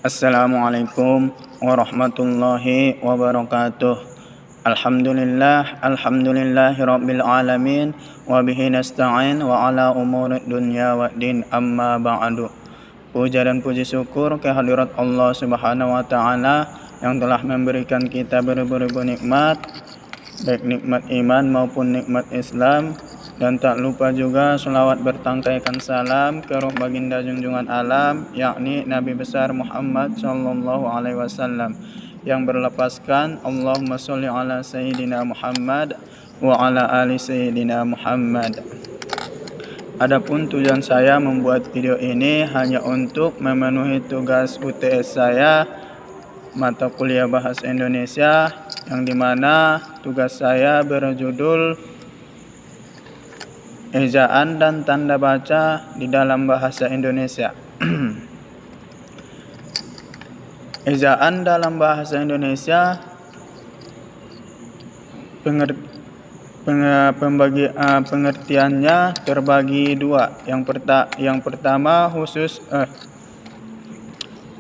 Assalamualaikum warahmatullahi wabarakatuh. Alhamdulillahi rabbil alamin wa bihi nasta'in wa ala umurid dunya waddin, amma ba'du. Puja dan puji syukur kehadirat Allah Subhanahu wa taala yang telah memberikan kita beribu-ribu nikmat, baik nikmat iman maupun nikmat Islam. Dan tak lupa juga selawat bertangkaikan salam ke roh baginda junjungan alam, yakni Nabi besar Muhammad sallallahu alaihi wasallam, yang berlepaskan Allahumma sholli ala sayyidina Muhammad wa ala ali sayyidina Muhammad. Adapun tujuan saya membuat video ini hanya untuk memenuhi tugas UTS saya, mata kuliah Bahasa Indonesia, yang dimana tugas saya berjudul Ejaan dan tanda baca di dalam bahasa Indonesia. Ejaan dalam bahasa Indonesia pengertiannya terbagi dua. Yang pertama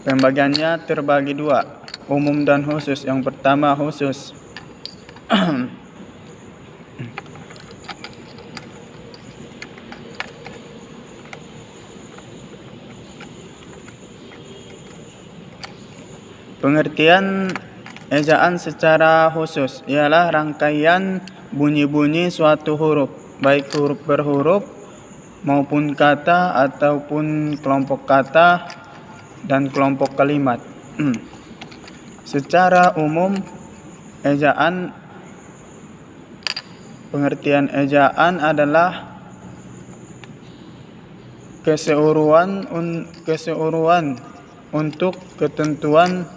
pembagiannya terbagi dua, umum dan khusus. Yang pertama khusus. Pengertian ejaan secara khusus ialah rangkaian bunyi-bunyi suatu huruf, baik huruf per huruf maupun kata ataupun kelompok kata dan kelompok kalimat. Secara umum, pengertian ejaan adalah keseluruhan untuk ketentuan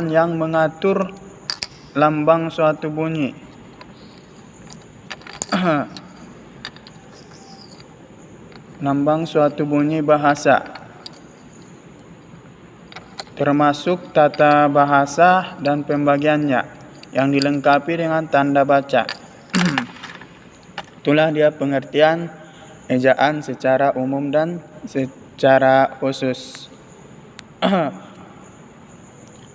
yang mengatur lambang suatu bunyi. Lambang suatu bunyi bahasa, termasuk tata bahasa dan pembagiannya, yang dilengkapi dengan tanda baca. Itulah dia pengertian ejaan secara umum dan secara khusus.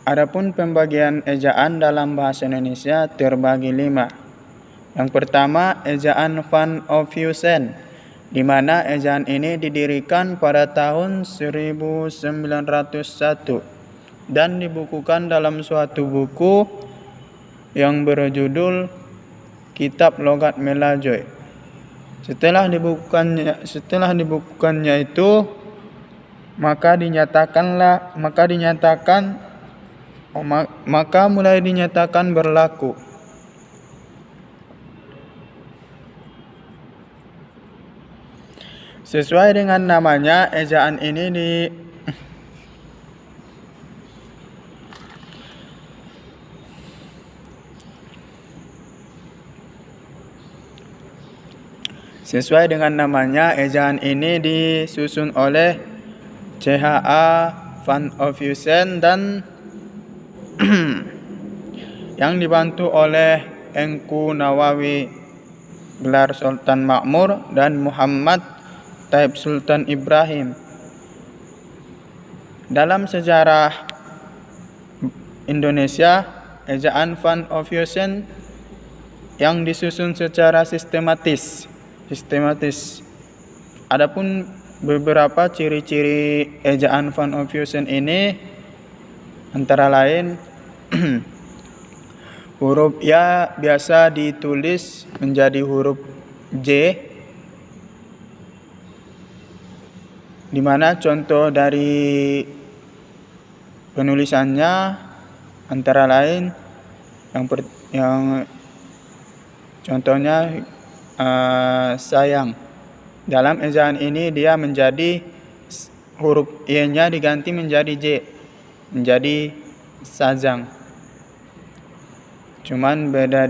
Adapun pembagian ejaan dalam bahasa Indonesia terbagi 5. Yang pertama, ejaan Van Ophuijsen, di mana ejaan ini didirikan pada tahun 1901 dan dibukukan dalam suatu buku yang berjudul Kitab Logat Melajoy. Setelah dibukukannya itu, maka mulai dinyatakan berlaku. Sesuai dengan namanya, ejaan ini disusun oleh C.H.A. Van Ophuijsen dan yang dibantu oleh Engku Nawawi, gelar Sultan Makmur, dan Muhammad Taib Sultan Ibrahim. Dalam sejarah Indonesia, ejaan Van Ophuijsen yang disusun secara sistematis. Adapun beberapa ciri-ciri ejaan Van Ophuijsen ini antara lain huruf ya biasa ditulis menjadi huruf J, di mana contoh dari penulisannya antara lain yang contohnya sayang. Dalam ejaan ini dia menjadi huruf Y-nya diganti menjadi J, menjadi sajang. Cuman beda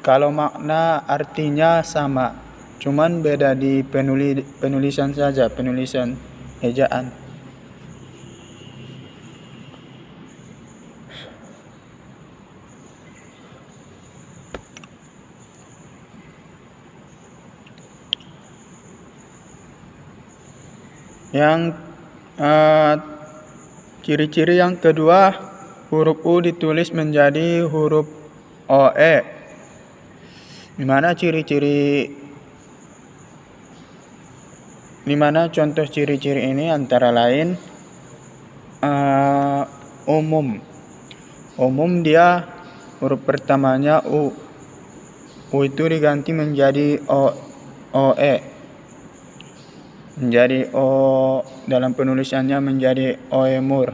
kalau makna artinya sama, cuman beda di penulisan saja, penulisan ejaan. Yang ciri-ciri yang kedua, huruf U ditulis menjadi huruf OE. Di mana contoh ciri-ciri ini antara lain umum. Umum dia huruf pertamanya U. U itu diganti menjadi OE. Menjadi O, dalam penulisannya menjadi Oemur.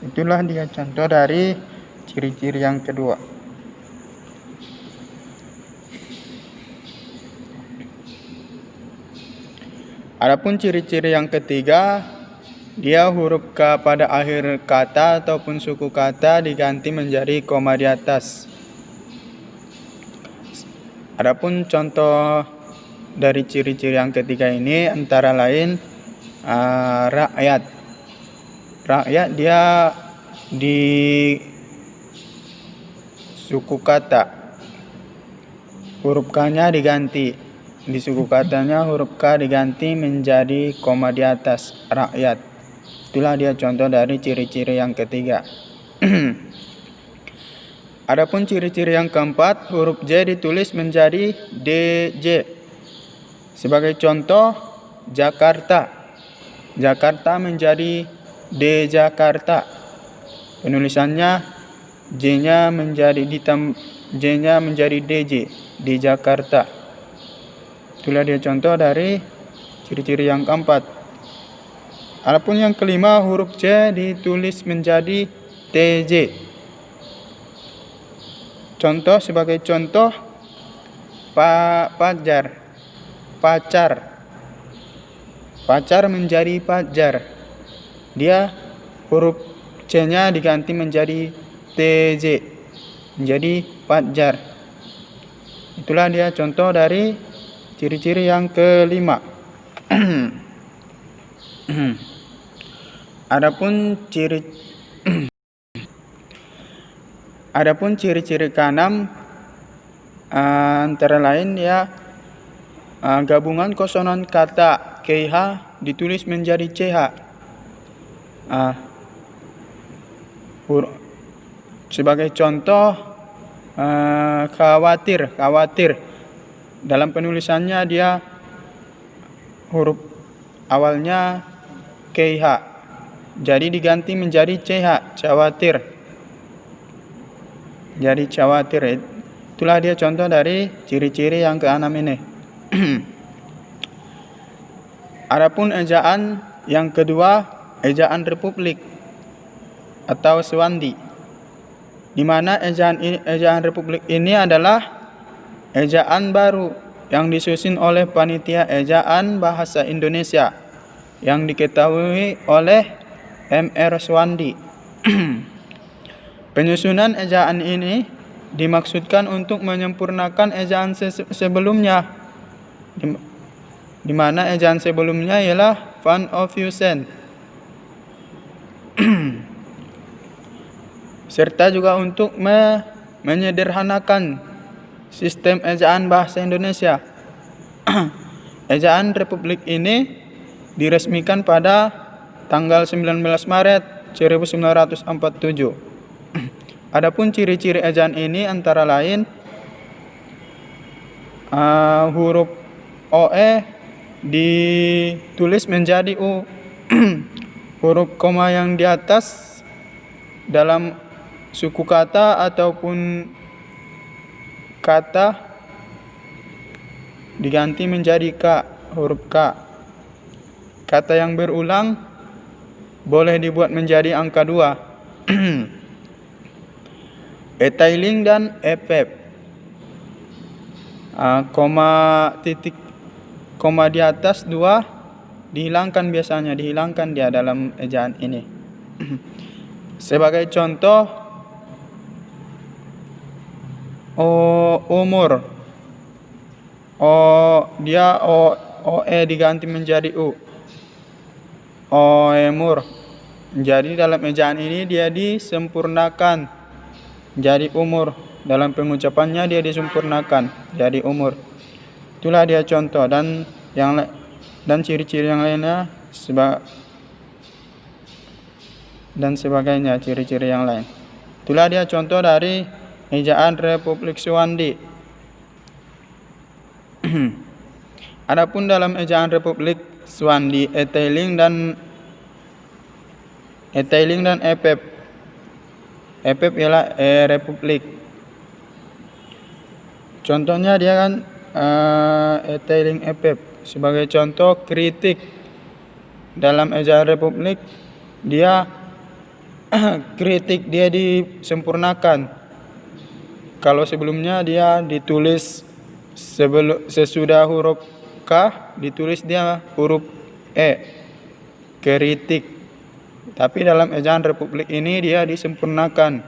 Itulah dia contoh dari ciri-ciri yang kedua. Adapun ciri-ciri yang ketiga, dia huruf K pada akhir kata ataupun suku kata diganti menjadi koma di atas. Adapun contoh dari ciri-ciri yang ketiga ini antara lain rakyat. Rakyat dia di suku kata huruf K-nya diganti. Di suku katanya huruf K diganti menjadi koma di atas, rakyat. Itulah dia contoh dari ciri-ciri yang ketiga. Adapun ciri-ciri yang keempat, huruf J ditulis menjadi DJ. Sebagai contoh, Jakarta. Jakarta menjadi D Jakarta. Penulisannya J-nya menjadi DJ, di Jakarta. Itulah dia contoh dari ciri-ciri yang keempat. Adapun yang kelima, huruf C ditulis menjadi TJ. Contoh, sebagai contoh, pacar. Pacar menjadi pajar. Dia huruf C-nya diganti menjadi TJ, menjadi pajar. Itulah dia contoh dari ciri-ciri yang kelima. Adapun ciri-ciri keenam antara lain ya gabungan konsonan kata KH ditulis menjadi CH. Sebagai contoh, khawatir. Dalam penulisannya dia huruf awalnya KH, jadi diganti menjadi CH, cawatir. Jadi cawatir. Itulah dia contoh dari ciri-ciri yang keenam ini. Adapun ejaan yang kedua, ejaan Republik atau Swandi. Di mana ejaan Republik ini adalah ejaan baru yang disusun oleh Panitia Ejaan Bahasa Indonesia yang diketahui oleh M.R. Swandi. Penyusunan ejaan ini dimaksudkan untuk menyempurnakan ejaan sebelumnya, di mana ejaan sebelumnya ialah Van Ophusen. Serta juga untuk menyederhanakan sistem ejaan bahasa Indonesia. Ejaan Republik ini diresmikan pada tanggal 19 Maret 1947. Adapun ciri-ciri ejaan ini antara lain huruf OE ditulis menjadi U. Huruf koma yang di atas dalam suku kata ataupun kata diganti menjadi K, huruf K. Kata yang berulang boleh dibuat menjadi angka 2. Etailing dan epep. Koma di atas 2 dihilangkan dia dalam ejaan ini. Sebagai contoh, umur. OE diganti menjadi U. Oemur. Jadi dalam ejaan ini dia disempurnakan jadi umur. Dalam pengucapannya dia disempurnakan jadi umur. Itulah dia contoh. Dan dan ciri-ciri yang lainnya dan sebagainya, ciri-ciri yang lain. Itulah dia contoh dari ejaan Republik Swandi. Adapun dalam ejaan Republik Swandi, Etailing dan Epep. Epep ialah Republik. Contohnya dia kan Etailing Epep. Sebagai contoh kritik dalam ejaan Republik, dia kritik dia disempurnakan. Kalau sebelumnya dia ditulis sesudah huruf K, ditulis dia huruf E, kritik. Tapi dalam ejaan Republik ini dia disempurnakan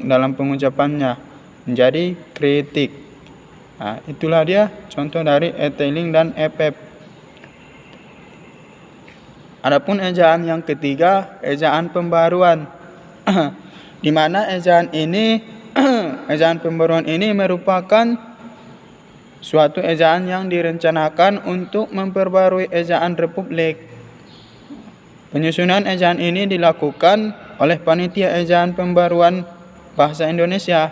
dalam pengucapannya menjadi kritik. Nah, itulah dia contoh dari Etailing dan Epep. Adapun ejaan yang ketiga, ejaan pembaruan. Di mana ejaan pembaruan ini merupakan suatu ejaan yang direncanakan untuk memperbarui ejaan Republik. Penyusunan ejaan ini dilakukan oleh Panitia Ejaan Pembaruan Bahasa Indonesia.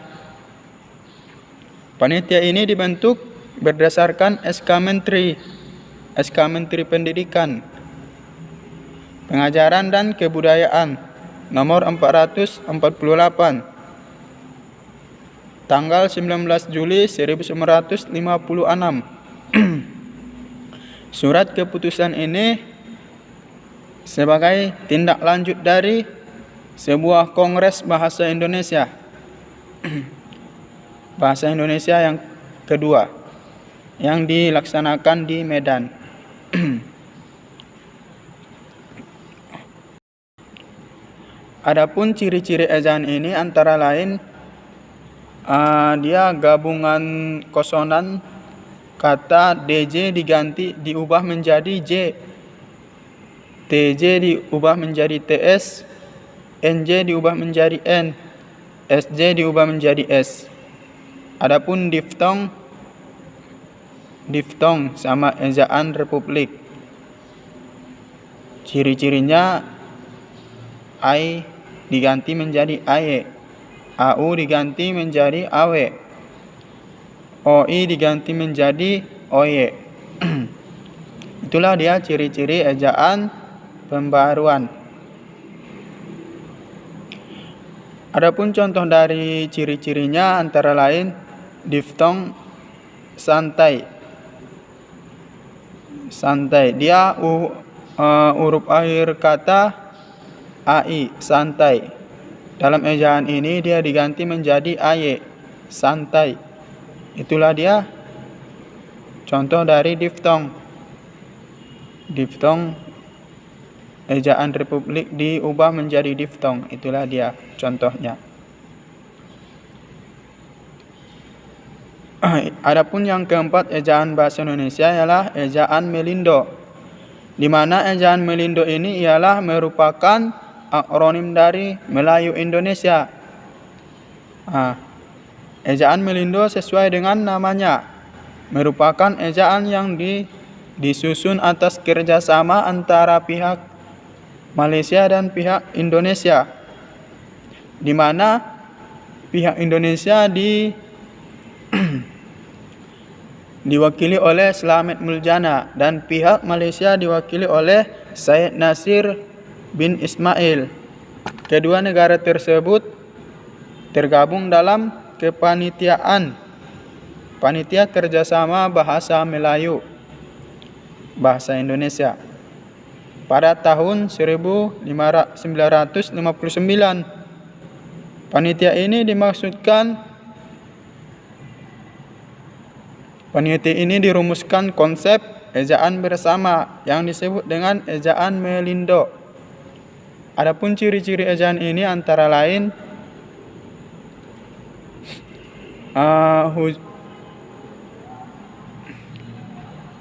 Panitia ini dibentuk berdasarkan SK Menteri Pendidikan, Pengajaran dan Kebudayaan nomor 448 tanggal 19 Juli 1956. Surat keputusan ini sebagai tindak lanjut dari sebuah Kongres Bahasa Indonesia. Bahasa Indonesia yang kedua yang dilaksanakan di Medan. Adapun ciri-ciri ejaan ini antara lain dia gabungan konsonan, kata DJ diubah menjadi J, TJ diubah menjadi TS, NJ diubah menjadi N, SJ diubah menjadi S. Adapun diftong sama ejaan Republik. Ciri-cirinya I diganti menjadi AY, AU diganti menjadi AW, OI diganti menjadi OY. Itulah dia ciri-ciri ejaan pembaruan. Adapun contoh dari ciri-cirinya antara lain diftong santai. Dia huruf akhir kata AI, santai. Dalam ejaan ini dia diganti menjadi AY, santai. Itulah dia contoh dari diftong. Ejaan Republik diubah menjadi diftong. Itulah dia contohnya. Adapun yang keempat ejaan bahasa Indonesia ialah ejaan Melindo. Di mana ejaan Melindo ini ialah merupakan akronim dari Melayu Indonesia. Ejaan Melindo sesuai dengan namanya, merupakan ejaan yang disusun atas kerjasama antara pihak Malaysia dan pihak Indonesia, di mana pihak Indonesia diwakili oleh Slamet Muljana dan pihak Malaysia diwakili oleh Syed Nasir bin Ismail. Kedua negara tersebut tergabung dalam Panitia Kerjasama Bahasa Melayu Bahasa Indonesia pada tahun 1959. Panitia ini dirumuskan konsep ejaan bersama yang disebut dengan ejaan Melindo. Adapun ciri-ciri ejaan ini antara lain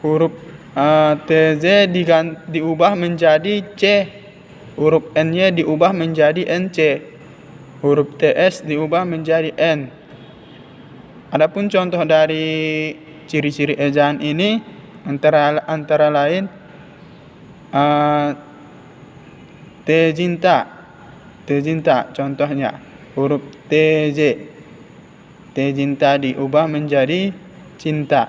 huruf TZ diubah menjadi C, huruf N-nya diubah menjadi NC, huruf TS diubah menjadi N. Adapun contoh dari ciri-ciri ejaan ini antara lain tezinta contohnya huruf tezinta diubah menjadi cinta.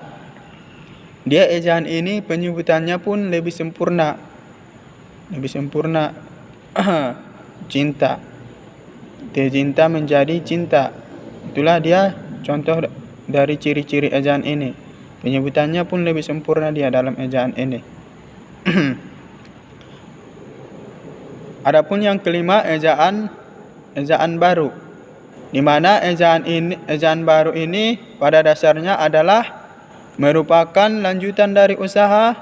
Dia ejaan ini penyebutannya pun lebih sempurna cinta. Tezinta menjadi cinta. Itulah dia contoh dari ciri-ciri ejaan ini. Penyebutannya pun lebih sempurna dia dalam ejaan ini. Adapun yang kelima, ejaan baru, di mana ejaan baru ini pada dasarnya adalah merupakan lanjutan dari usaha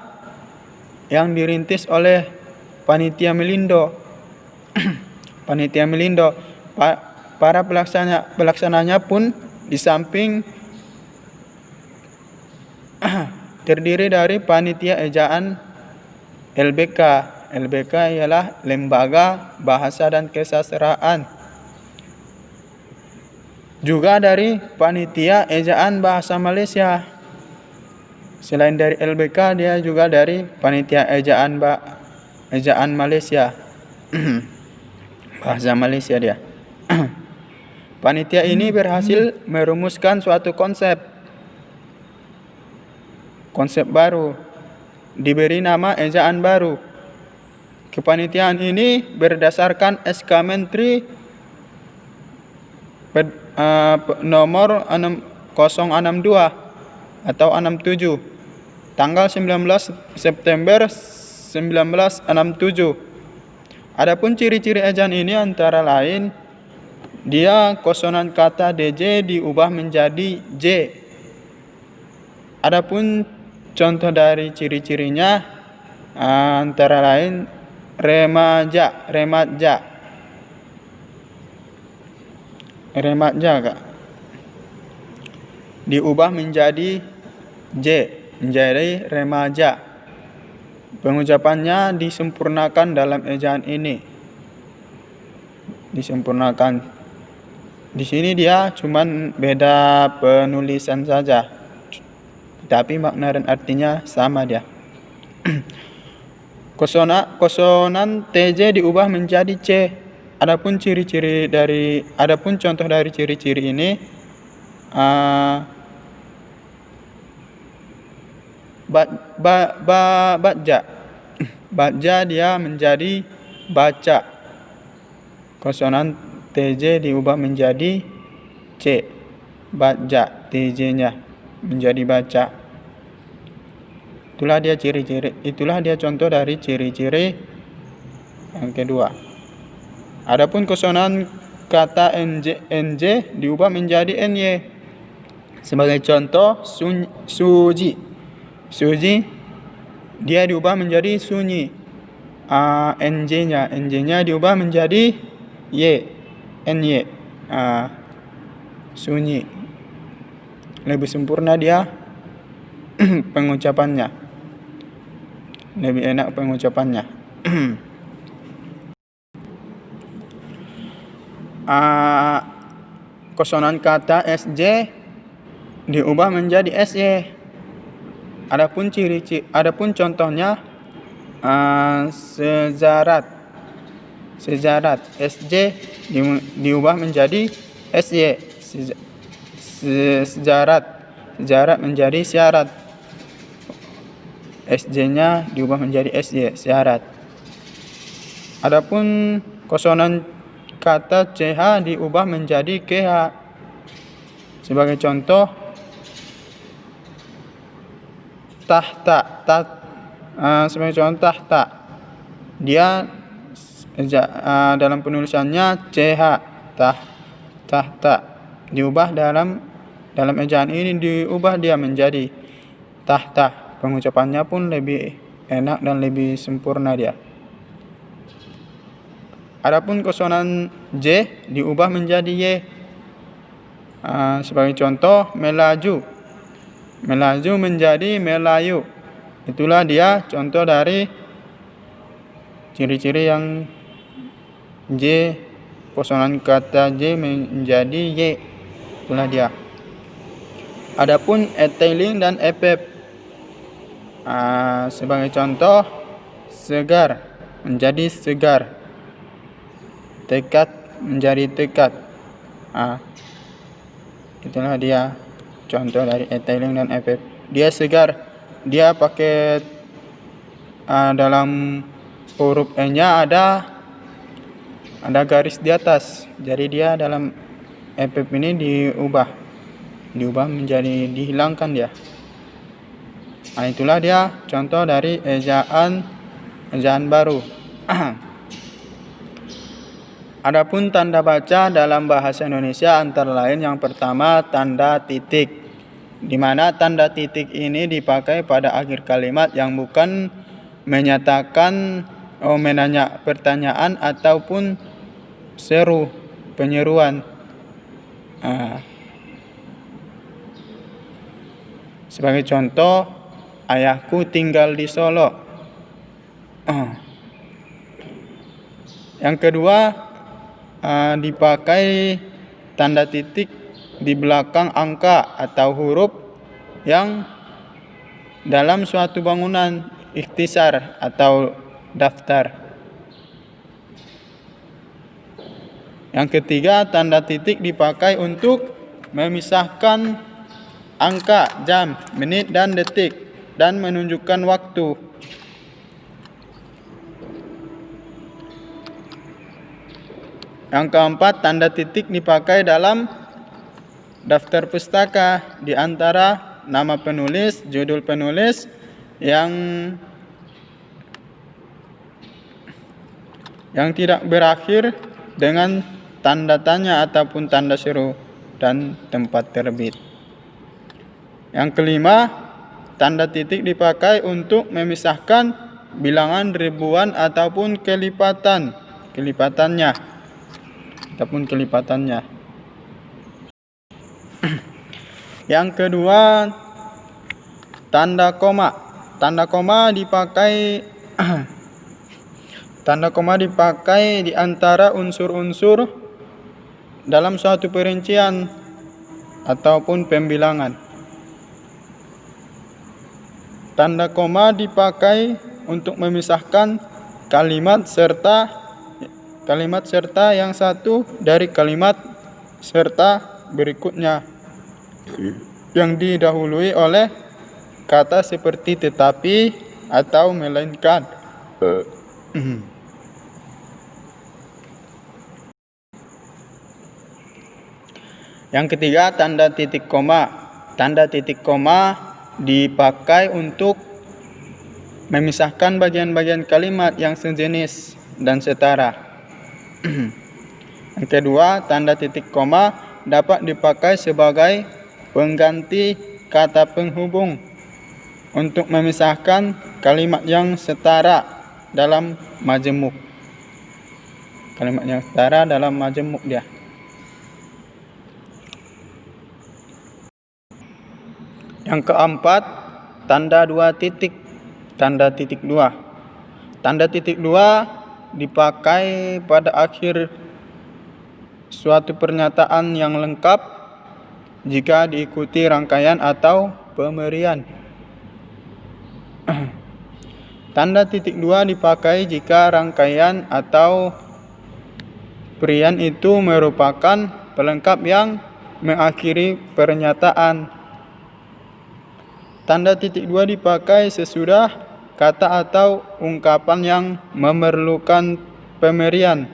yang dirintis oleh panitia Melindo. Panitia Melindo, para pelaksananya pun di samping terdiri dari panitia ejaan LBK. LBK ialah Lembaga Bahasa dan Kesastraan. Juga dari panitia ejaan bahasa Malaysia. Selain dari LBK, dia juga dari panitia ejaan Malaysia. Bahasa Malaysia dia. Panitia ini berhasil merumuskan suatu konsep baru, diberi nama ejaan baru. Kepanitiaan ini berdasarkan SK Menteri nomor 062 atau 67 tanggal 19 September 1967. Adapun ciri-ciri ejaan ini antara lain dia konsonan kata DJ diubah menjadi J. Adapun contoh dari ciri-cirinya antara lain remaja Kak, diubah menjadi J, menjadi remaja. Pengucapannya disempurnakan dalam ejaan ini. Disempurnakan. Di sini dia cuman beda penulisan saja, tapi makna dan artinya sama dia. Konsonan TJ diubah menjadi C. Adapun contoh dari ciri-ciri ini baja dia menjadi baca. Konsonan TJ diubah menjadi C. Baja, TJ-nya menjadi baca. Itulah dia contoh dari ciri-ciri yang kedua. Adapun konsonan kata NJ diubah menjadi NY. Sebagai contoh, suji dia diubah menjadi sunyi. NJ-nya diubah menjadi Y, NY. Sunyi. Lebih sempurna dia pengucapannya. Lebih enak pengucapannya. Konsonan kata SJ diubah menjadi SY. Adapun contohnya sejarat SJ diubah menjadi SY. Sejarat menjadi syarat. SJ-nya diubah menjadi SY, syarat. Adapun konsonan kata CH diubah menjadi KH. Sebagai contoh, tahta. Dia dalam penulisannya CH, tahta. Diubah dalam ejaan ini diubah dia menjadi tahta. Pengucapannya pun lebih enak dan lebih sempurna dia. Adapun konsonan J diubah menjadi Y. Sebagai contoh, melaju menjadi Melayu. Itulah dia contoh dari ciri-ciri yang J, konsonan kata J menjadi Y. Itulah dia. Adapun etailing dan epep. Sebagai contoh, segar menjadi segar, tekad menjadi tekad. Itulah dia contoh dari e-tailing dan FF. Dia segar, dia pakai dalam huruf E-nya ada garis di atas. Jadi dia dalam FF ini diubah menjadi dihilangkan dia. Itulah dia contoh dari ejaan baru. Adapun tanda baca dalam bahasa Indonesia antara lain yang pertama tanda titik, di mana tanda titik ini dipakai pada akhir kalimat yang bukan menyatakan menanya pertanyaan ataupun penyeruan. Sebagai contoh, ayahku tinggal di Solo. Yang kedua, dipakai tanda titik di belakang angka atau huruf yang dalam suatu bangunan ikhtisar atau daftar. Yang ketiga, tanda titik dipakai untuk memisahkan angka, jam, menit, dan detik dan menunjukkan waktu. Yang keempat, tanda titik dipakai dalam daftar pustaka di antara nama penulis, judul penulis yang tidak berakhir dengan tanda tanya ataupun tanda seru dan tempat terbit. Yang kelima, tanda titik dipakai untuk memisahkan bilangan ribuan ataupun kelipatannya. Yang kedua, tanda koma. Tanda koma dipakai di antara unsur-unsur dalam suatu perincian ataupun pembilangan. Tanda koma dipakai untuk memisahkan kalimat serta yang satu dari kalimat serta berikutnya yang didahului oleh kata seperti tetapi atau melainkan. Yang ketiga, tanda titik koma. Tanda titik koma dipakai untuk memisahkan bagian-bagian kalimat yang sejenis dan setara. Yang kedua, tanda titik koma dapat dipakai sebagai pengganti kata penghubung untuk memisahkan kalimat yang setara dalam majemuk. Dia. Yang keempat, tanda dua titik. Tanda titik dua. Tanda titik dua dipakai pada akhir suatu pernyataan yang lengkap jika diikuti rangkaian atau pemberian. Tanda titik dua dipakai jika rangkaian atau pemberian itu merupakan pelengkap yang mengakhiri pernyataan. Tanda titik dua dipakai sesudah kata atau ungkapan yang memerlukan pemberian.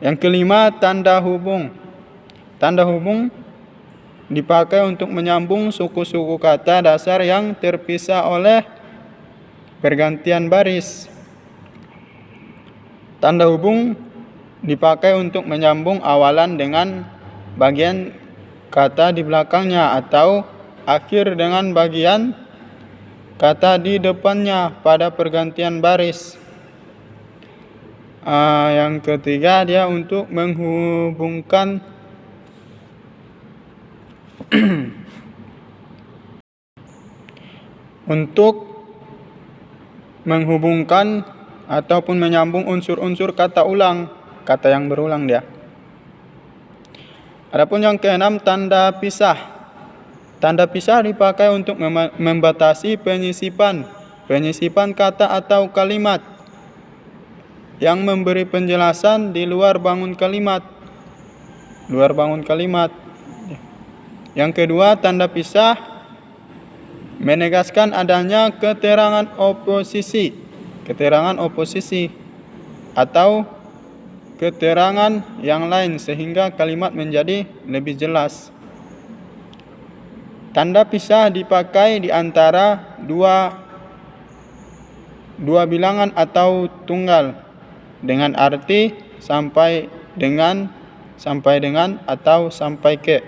Yang kelima, tanda hubung. Tanda hubung dipakai untuk menyambung suku-suku kata dasar yang terpisah oleh pergantian baris. Tanda hubung dipakai untuk menyambung awalan dengan bagian kata di belakangnya atau akhir dengan bagian kata di depannya pada pergantian baris. Yang ketiga, dia untuk menghubungkan ataupun menyambung unsur-unsur kata ulang, kata yang berulang dia. Adapun yang keenam, tanda pisah. Tanda pisah dipakai untuk membatasi penyisipan kata atau kalimat yang memberi penjelasan di luar bangun kalimat. Yang kedua, tanda pisah menegaskan adanya keterangan oposisi atau keterangan yang lain sehingga kalimat menjadi lebih jelas. Tanda pisah dipakai di antara dua bilangan atau tunggal dengan arti sampai dengan, atau sampai ke.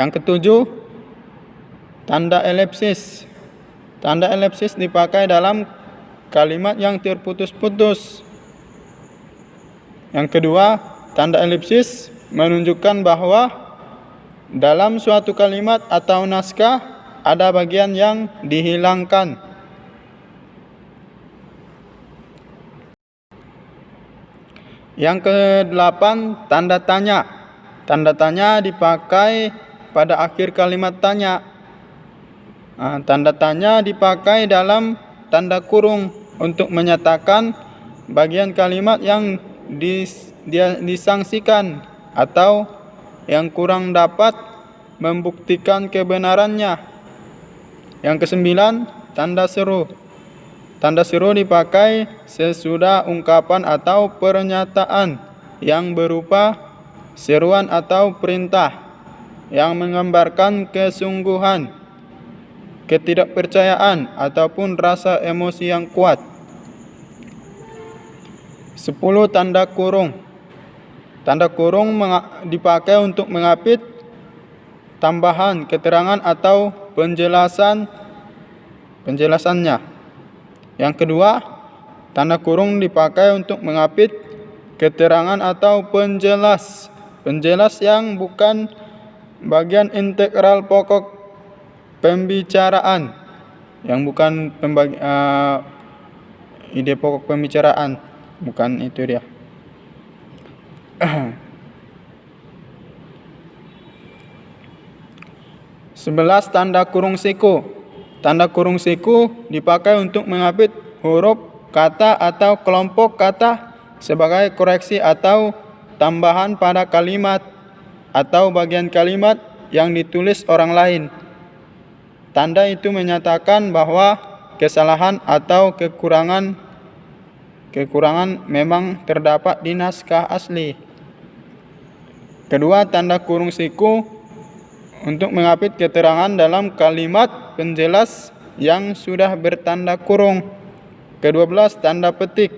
Yang ketujuh, tanda elipsis. Tanda elipsis dipakai dalam kalimat yang terputus-putus. Yang kedua, tanda elipsis menunjukkan bahwa dalam suatu kalimat atau naskah ada bagian yang dihilangkan. Yang kedelapan, tanda tanya. Tanda tanya dipakai pada akhir kalimat tanya. Tanda tanya dipakai dalam tanda kurung untuk menyatakan bagian kalimat yang disangsikan atau yang kurang dapat membuktikan kebenarannya. Yang kesembilan, tanda seru. Tanda seru dipakai sesudah ungkapan atau pernyataan yang berupa seruan atau perintah yang menggambarkan kesungguhan, ketidakpercayaan, ataupun rasa emosi yang kuat. 10. Tanda kurung. Tanda kurung dipakai untuk mengapit tambahan keterangan atau penjelasannya. Yang kedua, tanda kurung dipakai untuk mengapit keterangan atau penjelas yang bukan bagian integral pokok pembicaraan, ide pokok pembicaraan, bukan itu dia. 11. Tanda kurung siku. Tanda kurung siku dipakai untuk mengapit huruf, kata, atau kelompok kata sebagai koreksi atau tambahan pada kalimat atau bagian kalimat yang ditulis orang lain. Tanda itu menyatakan bahwa kesalahan atau kekurangan memang terdapat di naskah asli. Kedua, tanda kurung siku untuk mengapit keterangan dalam kalimat penjelas yang sudah bertanda kurung. Ke-12, tanda petik.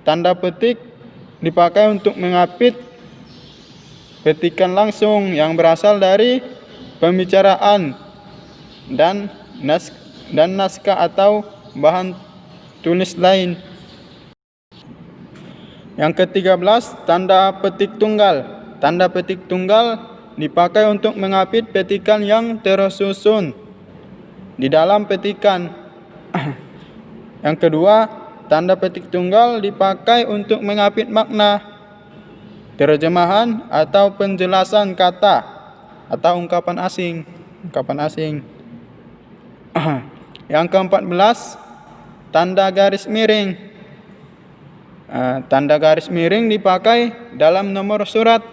Tanda petik dipakai untuk mengapit petikan langsung yang berasal dari pembicaraan dan naskah atau bahan tulis lain. Yang ke-13, tanda petik tunggal. Tanda petik tunggal dipakai untuk mengapit petikan yang tersusun di dalam petikan. Yang kedua, tanda petik tunggal dipakai untuk mengapit makna, terjemahan, atau penjelasan kata atau ungkapan asing. Yang ke-14, tanda garis miring. Tanda garis miring dipakai dalam nomor surat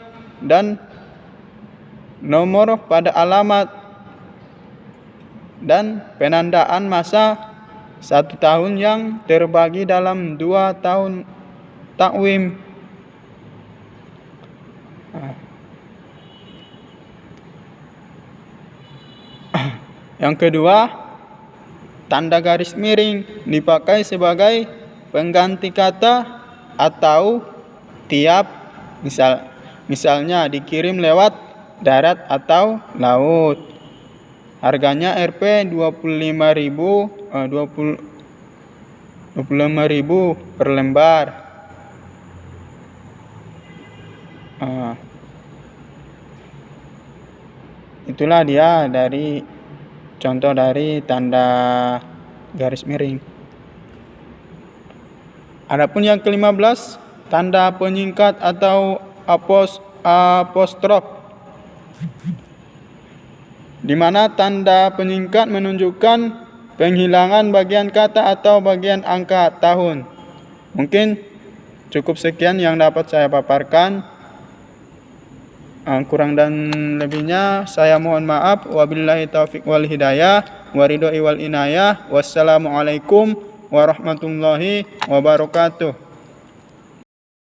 dan nomor pada alamat dan penandaan masa 1 tahun yang terbagi dalam 2 tahun takwim. Yang kedua, tanda garis miring dipakai sebagai pengganti kata atau tiap, misalnya dikirim lewat darat atau laut. Harganya Rp 25.000 per lembar. Itulah dia dari contoh dari tanda garis miring. Adapun yang ke-15, tanda penyingkat atau apostrof. di mana tanda penyingkat menunjukkan penghilangan bagian kata atau bagian angka tahun. Mungkin cukup sekian yang dapat saya paparkan. Kurang dan lebihnya saya mohon maaf. Wabillahi taufiq wal hidayah, waridhoi wal inayah. Wassalamualaikum warahmatullahi wabarakatuh.